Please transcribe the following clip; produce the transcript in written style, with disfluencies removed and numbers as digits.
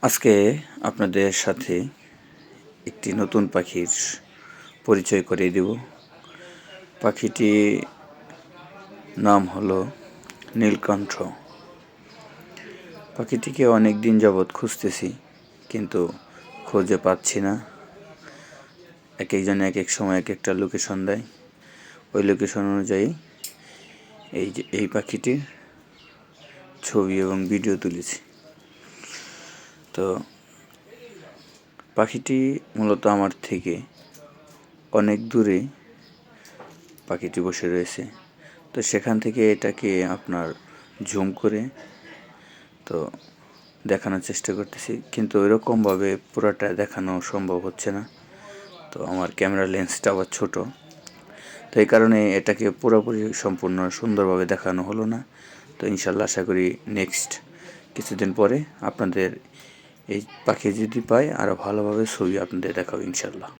আজকে আপনাদের সাথে একটি নতুন পাখির পরিচয় করিয়ে দেব। পাখিটি নাম হলো নীলকণ্ঠ। পাখিটিকে অনেক দিন যাবৎ খুঁজতেছি, কিন্তু খুঁজে পাচ্ছি না। এক একজন এক এক সময় এক একটা লোকেশন দেয়, ওই লোকেশন অনুযায়ী এই পাখিটির ছবি এবং ভিডিও তুলেছি। তো পাখিটি মূলত আমার থেকে অনেক দূরে পাখিটি বসে রয়েছে। তো সেখান থেকে এটাকে আপনার জুম করে তো দেখানোর চেষ্টা করতেছি, কিন্তু ওইরকমভাবে পুরোটা দেখানো সম্ভব হচ্ছে না। তো আমার ক্যামেরা লেন্সটা আবার ছোট, তো এই কারণে এটাকে পুরোপুরি সম্পূর্ণ সুন্দরভাবে দেখানো হলো না। তো ইনশাল্লাহ আশা করি নেক্সট কিছুদিন পরে আপনাদের এই পাখি যদি পাই আরও ভালোভাবে ছবি আপনাদের দেখাবো ইনশাল্লাহ।